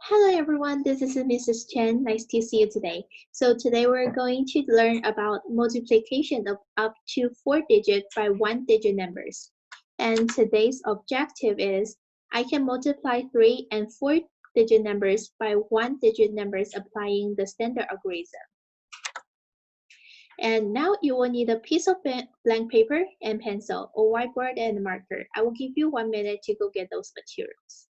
Hello everyone, this is Mrs. Chen. Nice to see you today. So today we're going to learn about multiplication of up to 4-digit by 1-digit numbers. And today's objective is I can multiply 3 and 4-digit numbers by 1-digit numbers applying the standard algorithm. And now you will need a piece of blank paper and pencil, or whiteboard and a marker. I will give you 1 minute to go get those materials.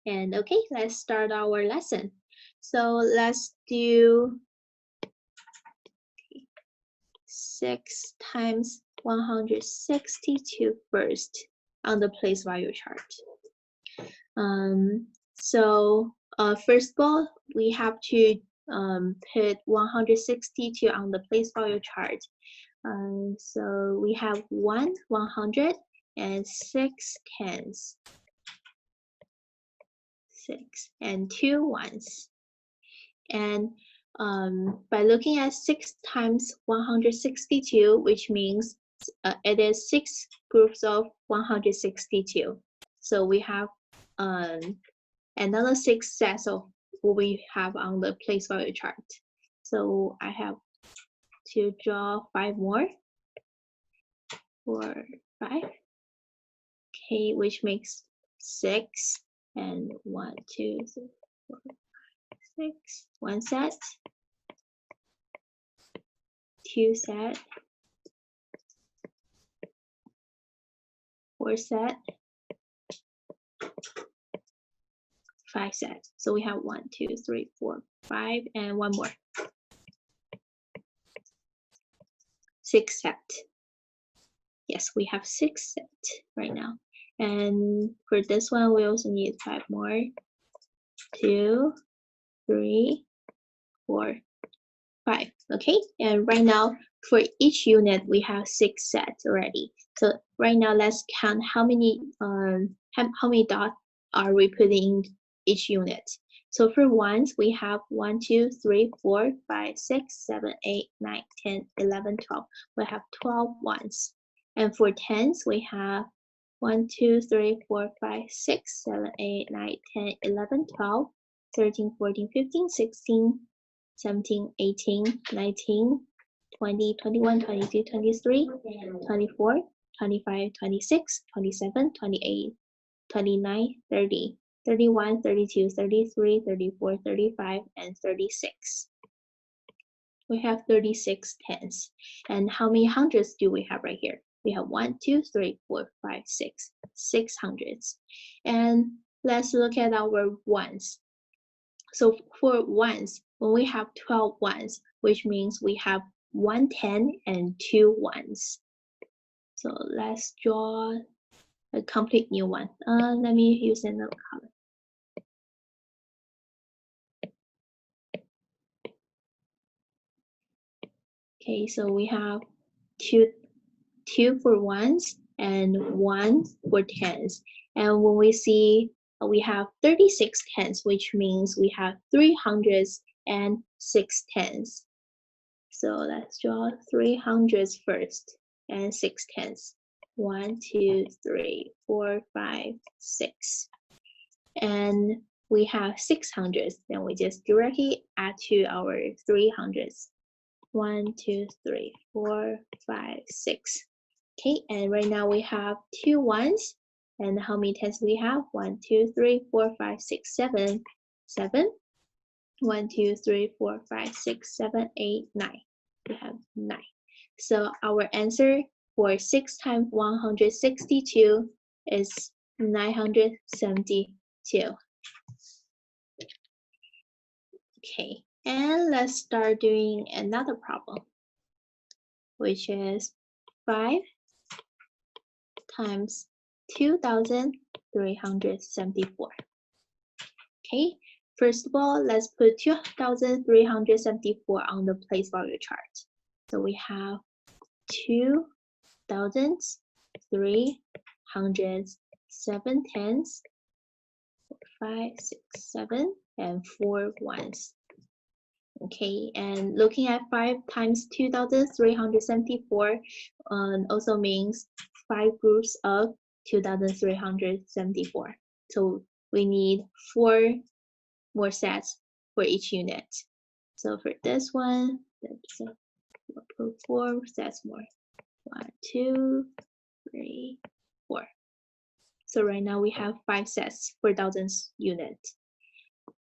And okay, let's start our lesson. So let's do 6 times 162 first on the place value chart. First of all, we have to put 162 on the place value chart. So we have 100, and 6 tens. 6 and 2 ones. And by looking at 6 times 162, which means it is 6 groups of 162. So we have another 6 sets of what we have on the place value chart. So I have to draw 5 more. 4, 5. Okay, which makes 6. And 1, 2, 3, 4, 5, 6. 1 set. 2 set. 4 set. 5 set. So we have 1, 2, 3, 4, 5, and 1 more. 6 set. Yes, we have 6 set right now. And for this one, we also need 5 more. 2, 3, 4, 5. Okay, and right now for each unit we have 6 sets already. So right now let's count how many dots are we putting in each unit. So for ones we have 1, 2, 3, 4, 5, 6, 7, 8, 9, 10, 11, 12. We have 12 ones. And for tens we have 1, 2, 3, 4, 5, 6, 7, 8, 9, 10, 11, 12, 13, 14, 15, 16, 17, 18, 19, 20, 21, 22, 23, 24, 25, 26, 27, 28, 29, 30, 31, 32, 33, 34, 35, and 36. We have 36 tens. And how many hundreds do we have right here? We have 1, 2, 3, 4, 5, 6 hundreds. And let's look at our ones. So for ones, when we have 12 ones, which means we have 1 10 and 2 ones. So let's draw a complete new one. Let me use another color. Okay, so we have two for ones and 1 for tens. And when we see we have 36 tens, which means we have 306 tens. So let's draw 300s first and 6 tens. 1, 2, 3, 4, 5, 6. And we have 600s. Then we just directly add to our 300s. 1, 2, 3, 4, 5, 6. Okay, and right now we have 2 ones. And how many tens do we have? 1, 2, 3, 4, 5, 6, 7. 7. 1, 2, 3, 4, 5, 6, 7, 8, 9. We have 9. So our answer for 6 times 162 is 972. Okay, and let's start doing another problem, which is 5 times 2,374. Okay, first of all, let's put 2,374 on the place value chart. So we have 2 thousands, 3 hundreds, 7 tens, 5, 6, 7, and 4 ones. Okay, and looking at 5 times 2,374 also means 5 groups of 2,374. So we need 4 more sets for each unit. So for this one, let's put 4 sets more. 1, 2, 3, 4. So right now we have 5 sets for thousands unit.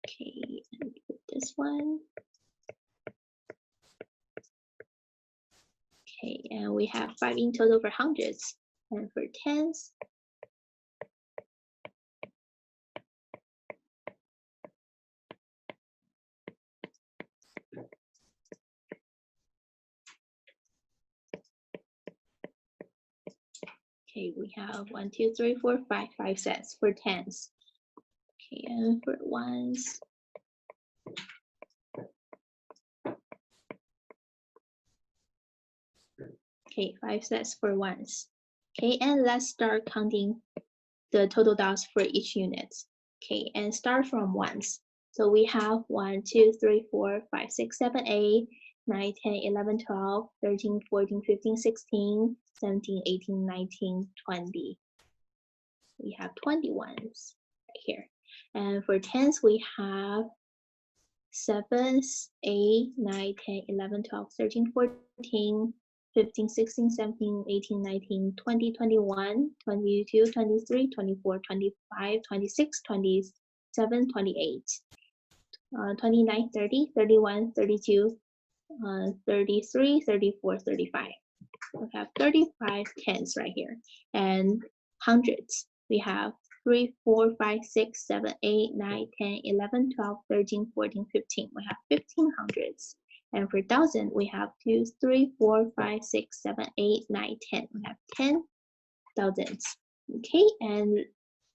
Okay, and put this one. Okay, and we have 5 in total for hundreds. And for tens, okay, we have 1, 2, 3, 4, 5, 5 sets for tens. Okay, and for ones, okay, 5 sets for ones. Okay, and let's start counting the total dots for each unit. Okay, and start from ones. So we have 1, 2, 3, 4, 5, 6, 7, 8, 9, 10, 11, 12, 13, 14, 15, 16, 17, 18, 19, 20. We have 20 ones right here. And for tens, we have 7, 8, 9, 10, 11, 12, 13, 14, 15, 16, 17, 18, 19, 20, 21, 22, 23, 24, 25, 26, 27, 28, 29, 30, 31, 32, 33, 34, 35. We have 35 tens right here. And hundreds, we have 3, 4, 5, 6, 7, 8, 9, 10, 11, 12, 13, 14, 15. We have 15 hundreds. And for thousand, we have 2, 3, 4, 5, 6, 7, 8, 9, 10. We have 10 thousands. Okay, and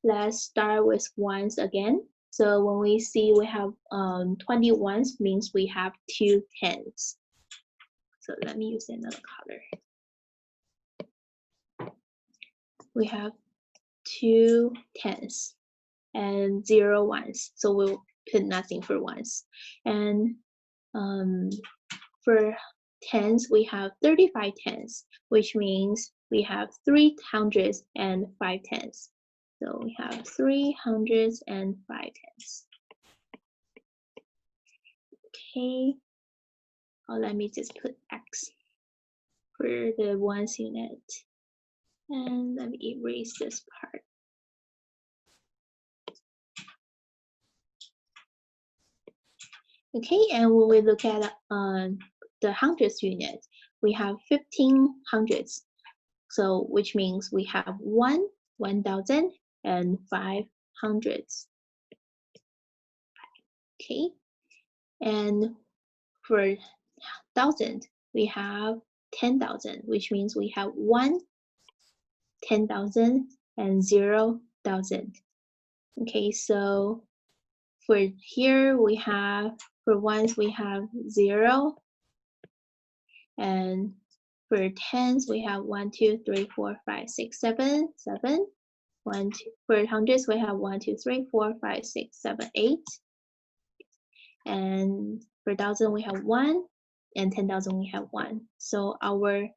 let's start with ones again. So when we see we have 20 ones, means we have 2 tens. So let me use another color. We have 2 tens and 0 ones. So we'll put nothing for ones. And for tens, we have 35 tens, which means we have 3 hundreds and 5 tens. So we have 3 hundreds and 5 tens. Okay. Oh, let me just put X for the ones unit. And let me erase this part. Okay, and when we look at the hundreds unit, we have 15 hundreds. So which means we have 1,000 and 5 hundreds. Okay, and for thousand, we have 10,000, which means we have 10,000 and 0,000. Okay, so for here we have, for ones we have 0, and for tens we have 1, 2, 3, 4, 5, 6, 7, 7. 1, 2, for hundreds we have 1, 2, 3, 4, 5, 6, 7, 8. And for thousand we have 1, and 10,000 we have 1. So our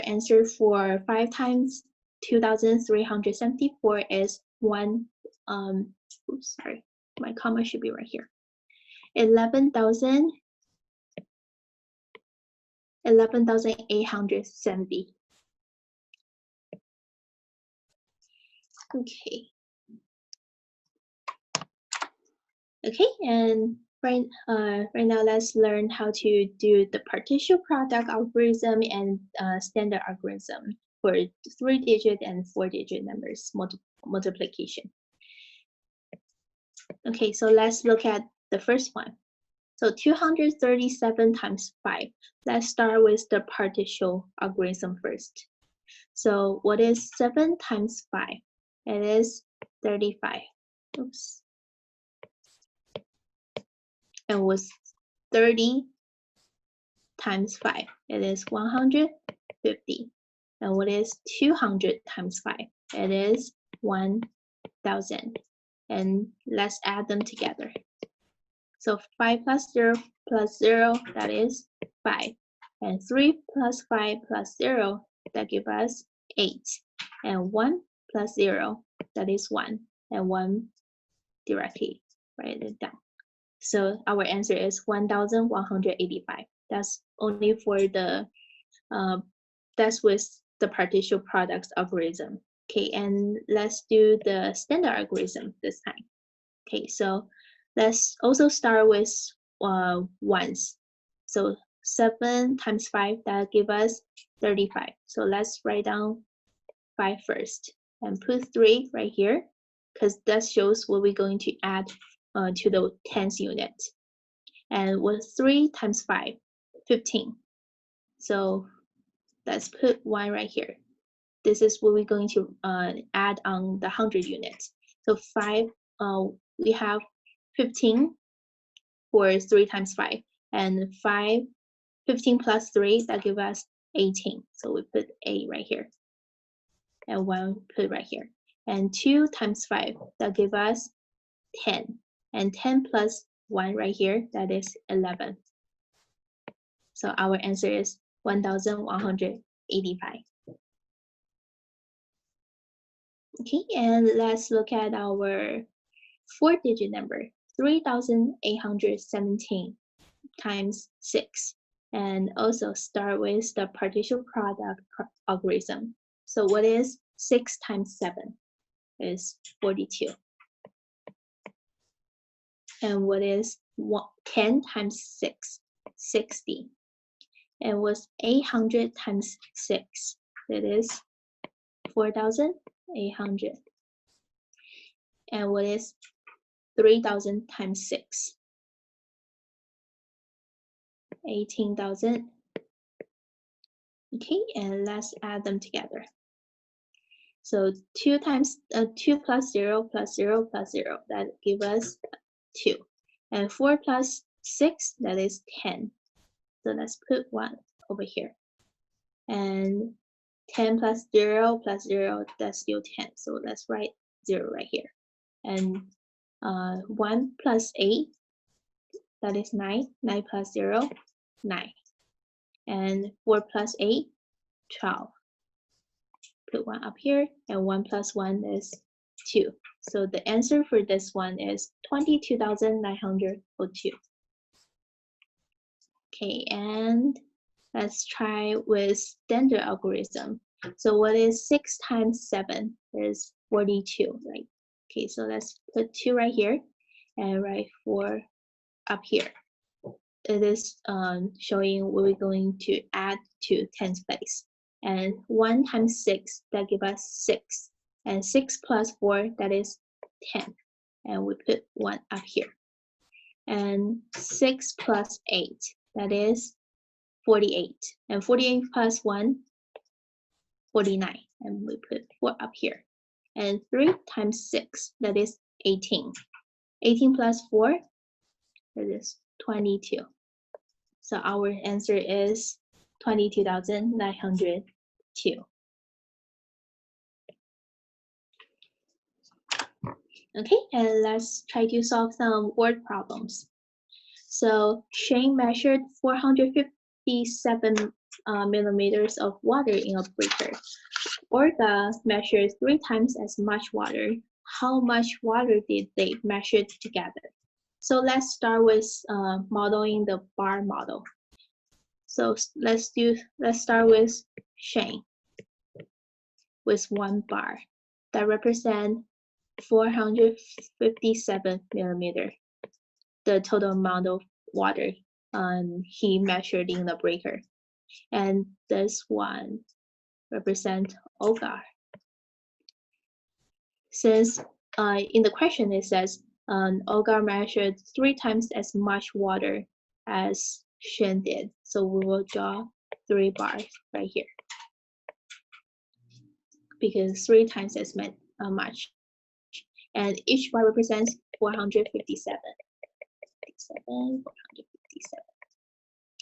answer for 5 times 2,374 is 1. Oops, sorry, my comma should be right here. 11,870. Okay. Okay, and right now let's learn how to do the partition product algorithm and standard algorithm for 3-digit and 4-digit numbers multiplication. Okay, so let's look at the first one. So 237 times 5. Let's start with the partition algorithm first. So what is 7 times 5? It is 35. Oops. And what's 30 times 5? It is 150. And what is 200 times 5? It is 1,000. And let's add them together. So 5 plus 0 plus 0, that is 5. And 3 plus 5 plus 0, that gives us 8. And 1 plus 0, that is 1, and 1 directly write it down. So our answer is 1,185. That's only for the that's with the partial products algorithm. Okay, and let's do the standard algorithm this time. Okay, so let's also start with ones. So 7 times 5, that give us 35. So let's write down 5 first and put 3 right here, because that shows what we're going to add to the tens unit. And with 3 times 5, 15. So let's put 1 right here. This is what we're going to add on the 100 units. So 5, we have 15 for 3 times 5, and 15 plus 3, that gives us 18. So we put 8 right here, and 1 put right here. And 2 times 5, that gives us 10. And 10 plus 1 right here, that is 11. So our answer is 1,185. Okay, and let's look at our 4-digit number, 3,817 times 6. And also start with the partial product algorithm. So what is 6 times 7? Is 42. And what is 10 times 6? 60. And what's 800 times 6? That is 4,800. And what is 3,000 times 6? 18,000. Okay, and let's add them together. So 2 plus 0 plus 0 plus 0, that gives us 2. And 4 plus 6, that is 10. So let's put 1 over here. And 10 plus 0 plus 0, that's still 10. So let's write 0 right here. And 1 plus 8, that is 9. 9 plus 0, 9. And 4 plus 8, 12. Put 1 up here, and 1 plus 1 is 2. So the answer for this one is 22,902. Okay, and let's try with standard algorithm. So what is 6 times 7? Is 42, right? Okay, so let's put 2 right here and write 4 up here. It is showing what we're going to add to tens place. And 1 times 6, that gives us 6. And 6 plus 4, that is 10. And we put 1 up here. And 6 plus 8, that is 48. And 48 plus 1, 49. And we put 4 up here. And 3 times 6, that is 18. 18 plus 4, that is 22. So our answer is 22,902. Okay, and let's try to solve some word problems. So Shane measured 457 millimeters of water in a beaker. Olga measured 3 times as much water. How much water did they measure together? So let's start with modeling the bar model. So let's start with Shane with 1 bar that represent 457 millimeter, the total amount of water he measured in the breaker. And this one represent Olga. Since in the question it says Olga measured 3 times as much water as Shane did, so we will draw 3 bars right here because 3 times as much, and each bar represents 457. 457.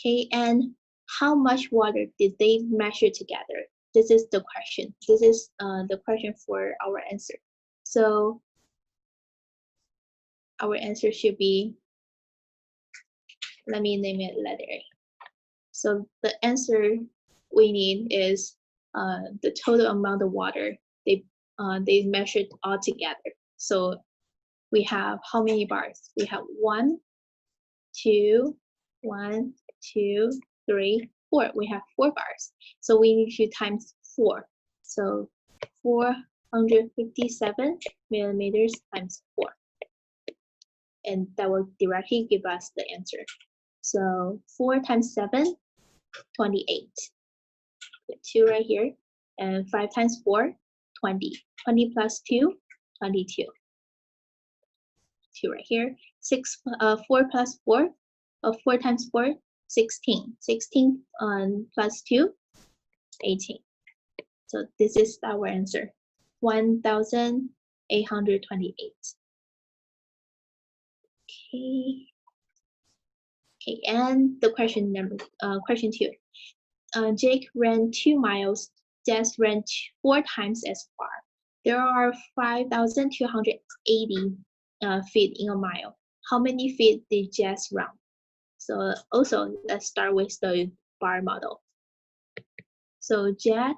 Okay, and how much water did they measure together? This is the question. This is the question for our answer. So our answer should be, let me name it letter A. So the answer we need is the total amount of water they they measured all together. So we have how many bars? We have 1, 2, 1, 2, 3, 4. We have 4 bars. So we need to times 4. So 457 millimeters times 4. And that will directly give us the answer. So 4 times 7, 28. Put 2 right here. And 5 times 4, 20. 20 plus 2, 22. 2 right here. 4 plus 4, 4 times 4, 16. 16 plus 2, 18. So this is our answer, 1,828. Okay, and the question 2. Jake ran 2 miles. Jess ran 4 times as far. There are 5,280 feet in a mile. How many feet did Jess run? So also let's start with the bar model. So Jack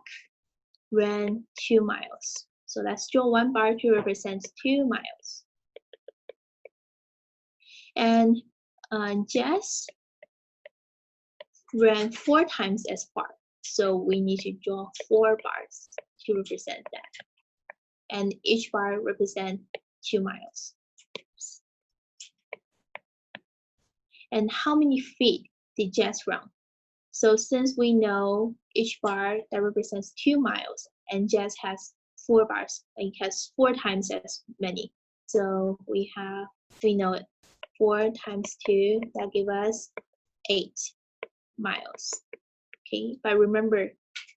ran 2 miles. So let's draw 1 bar to represent 2 miles. And Jess ran 4 times as far. So we need to draw 4 bars to represent that. And each bar represents 2 miles. And how many feet did Jess run? So since we know each bar that represents 2 miles, and Jess has 4 bars, it has 4 times as many. So we know it. 4 times 2, that gives us 8 miles. Okay, but remember,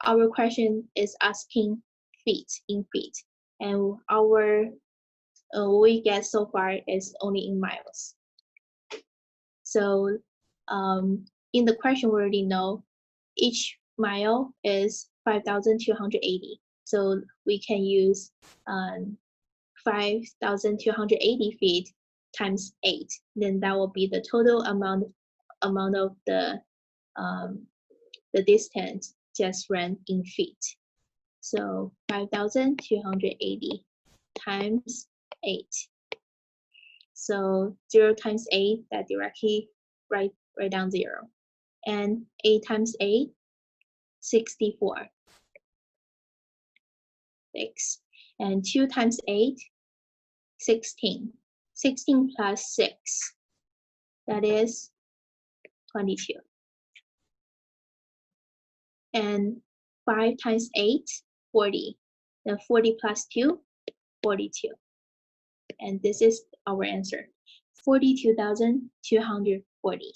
our question is asking feet in feet, and our what we get so far is only in miles. So in the question, we already know each mile is 5,280. So we can use 5,280 feet times 8. Then that will be the total amount of the distance just ran in feet. So 5,280 times 8. So 0 times 8, that directly write down 0. And 8 times 8, 64. 6. And 2 times 8, 16. 16 plus 6, that is 22. And 5 times 8, 40. Then 40 plus 2, 42. And this is our answer, 42,240.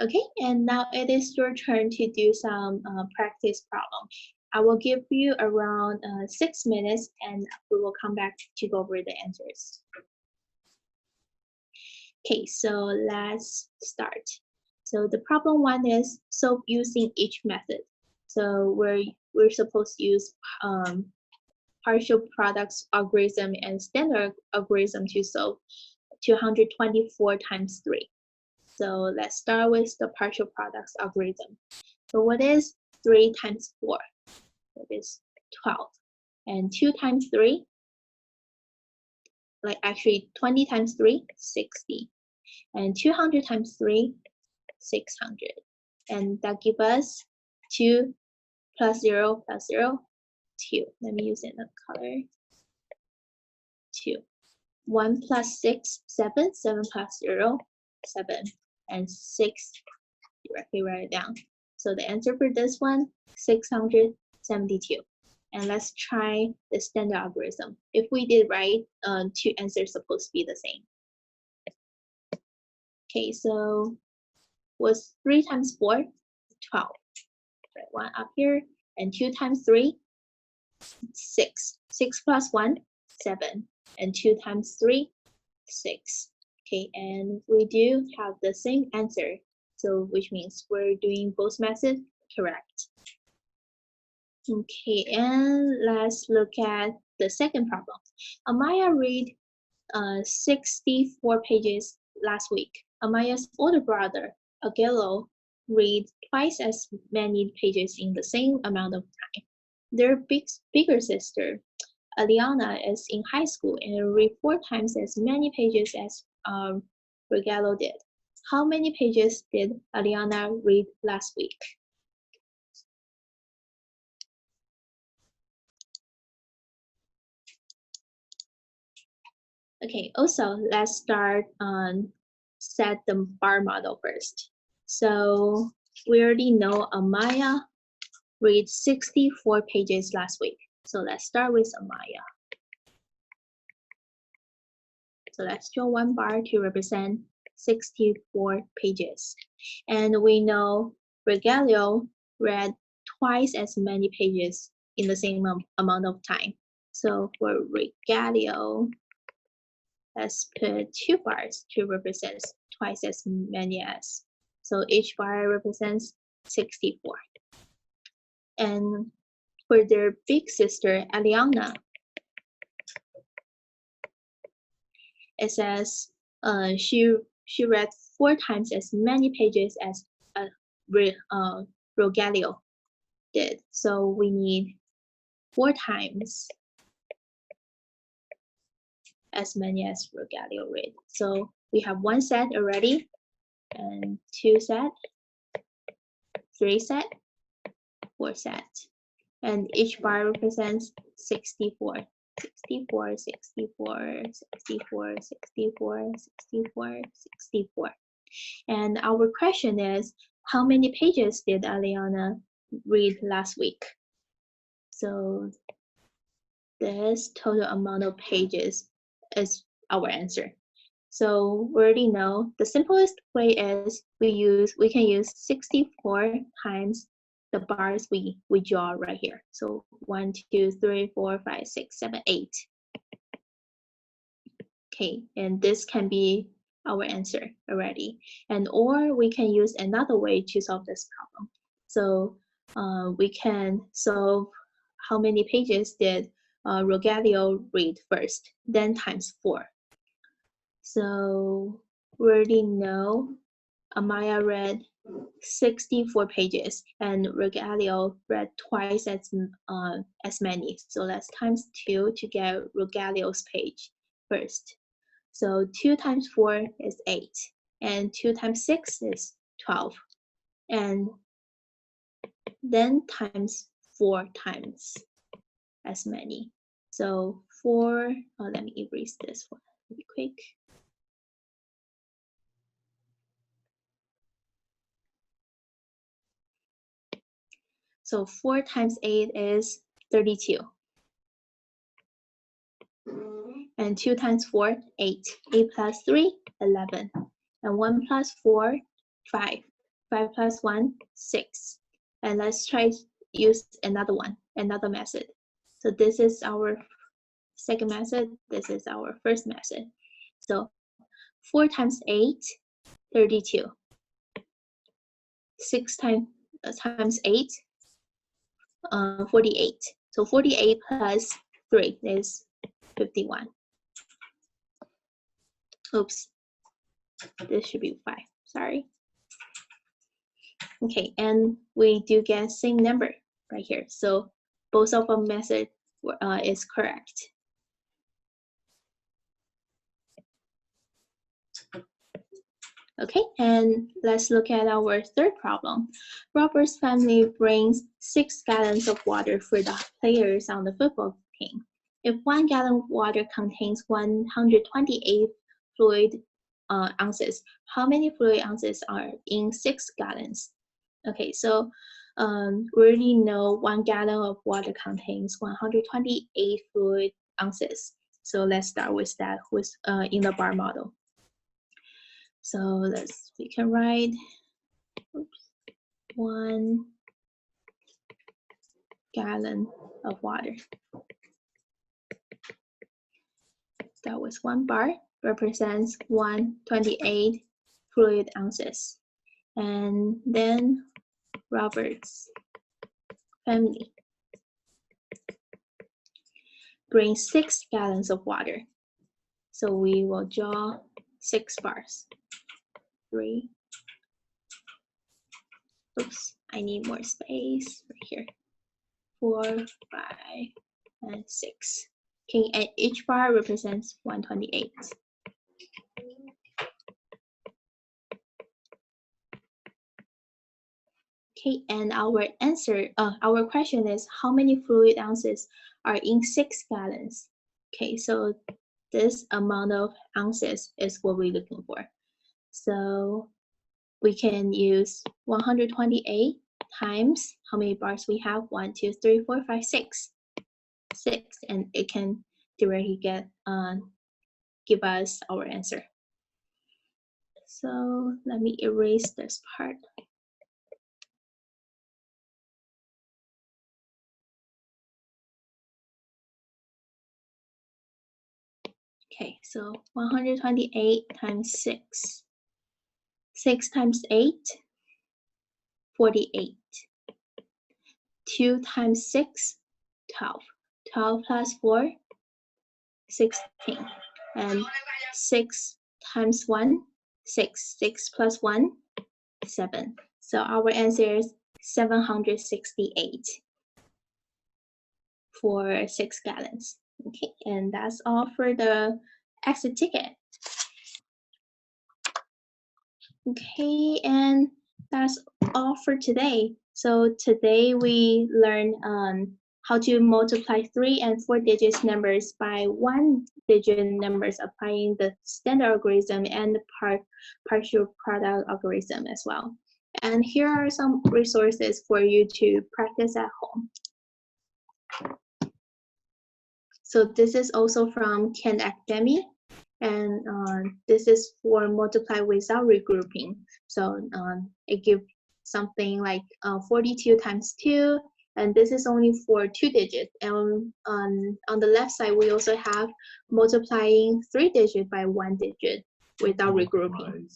Okay, and now it is your turn to do some practice problem. I will give you around 6 minutes, and we will come back to go over the answers. Okay, so let's start. So the problem 1 is solve using each method. So we're supposed to use partial products algorithm and standard algorithm to solve 224 times 3. So let's start with the partial products algorithm. So what is 3 times 4? That is 12. And 2 times 3, like actually 20 times 3, 60. And 200 times 3, 600. And that gives us 2 plus 0 plus 0, 2. Let me use another color. 2. 1 plus 6, 7. 7 plus 0, 7. And 6, directly write it down. So the answer for this one, 672. And let's try the standard algorithm. If we did right, 2 answers supposed to be the same. Okay, so was 3 times 4, 12. Write 1 up here. And 2 times 3, 6. 6 plus 1, 7. And 2 times 3, 6. Okay, and we do have the same answer. So which means we're doing both methods correct. Okay, and let's look at the second problem. Amaya read 64 pages last week. Amaya's older brother, Agello, read twice as many pages in the same amount of time. Their bigger sister, Aliana, is in high school and read 4 times as many pages as Rogelio did. How many pages did Aliana read last week? Okay, also let's start set the bar model first. So we already know Amaya read 64 pages last week. So let's start with Amaya. So let's draw one bar to represent 64 pages. And we know Rogelio read twice as many pages in the same amount of time. So for Rogelio, let's put 2 bars to represent twice as many as. So each bar represents 64. And for their big sister, Aliana, it says she read 4 times as many pages as Rogelio did. So we need 4 times as many as Rogelio read. So we have 1 set already, and 2 set, 3 set, 4 set. And each bar represents 64. 64, 64, 64, 64, 64, 64. And our question is, how many pages did Aliana read last week? So this total amount of pages is our answer. So we already know the simplest way is we can use 64 times the bars we draw right here. So 1, 2, 3, 4, 5, 6, 7, 8. Okay, and this can be our answer already. And or we can use another way to solve this problem. So we can solve how many pages did Rogelio read first, then times 4. So we already know Amaya read 64 pages and Rogelio read twice as many. So let's times 2 to get Rogelio's page first. So 2 times 4 is 8, and 2 times 6 is 12, and then times 4 times as many. So 4, let me erase this one really quick. So 4 times 8 is 32. And 2 times 4, 8. 8 plus 3, 11. And 1 plus 4, 5. 5 plus 1, 6. And let's try use another one, another method. So this is our second method. This is our first method. So 4 times 8, 32. 6 times 8, 48. So 48 plus 3 is 51. Oops, this should be 5, sorry. Okay, and we do get same number right here. So both of our method is correct. Okay, and let's look at our third problem. Robert's family brings 6 gallons of water for the players on the football team. If 1 gallon of water contains 128 fluid ounces, how many fluid ounces are in 6 gallons? Okay, so we already know 1 gallon of water contains 128 fluid ounces. So let's start with that in the bar model. So we can write 1 gallon of water. That was 1 bar, represents 128 fluid ounces. And then Robert's family brings 6 gallons of water. So we will draw 6 bars. 3, oops, I need more space right here. 4, 5, and 6. Okay, and each bar represents 128. Okay, and our answer, our question is how many fluid ounces are in 6 gallons? Okay, so this amount of ounces is what we're looking for. So we can use 128 times how many bars we have? 1, 2, 3, 4, 5, 6. 6, and it can directly give us our answer. So let me erase this part. Okay, so 128 times 6. 6 times 8, 48. 2 times 6, 12. 12 plus 4, 16. And 6 times 1, 6. 6 plus 1, 7. So our answer is 768 for 6 gallons. Okay, and that's all for the exit ticket. Okay, and that's all for today. So today we learned how to multiply 3 and 4 digits numbers by 1 digit numbers applying the standard algorithm and the partial product algorithm as well. And here are some resources for you to practice at home. So this is also from Khan Academy. And this is for multiply without regrouping. So it gives something like 42 times 2, and this is only for 2 digits. And on the left side, we also have multiplying 3 digits by 1 digit without regrouping.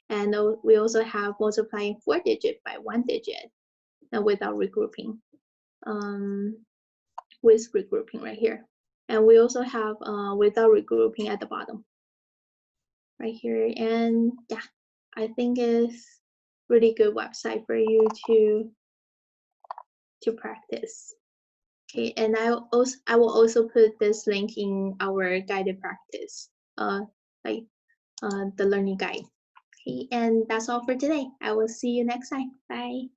And we also have multiplying 4 digits by 1 digit without regrouping. With regrouping right here. And we also have without regrouping at the bottom right here. And yeah, I think it's really good website for you to practice. Okay, and I will also put this link in our guided practice, like the learning guide. Okay, and that's all for today. I will see you next time. Bye.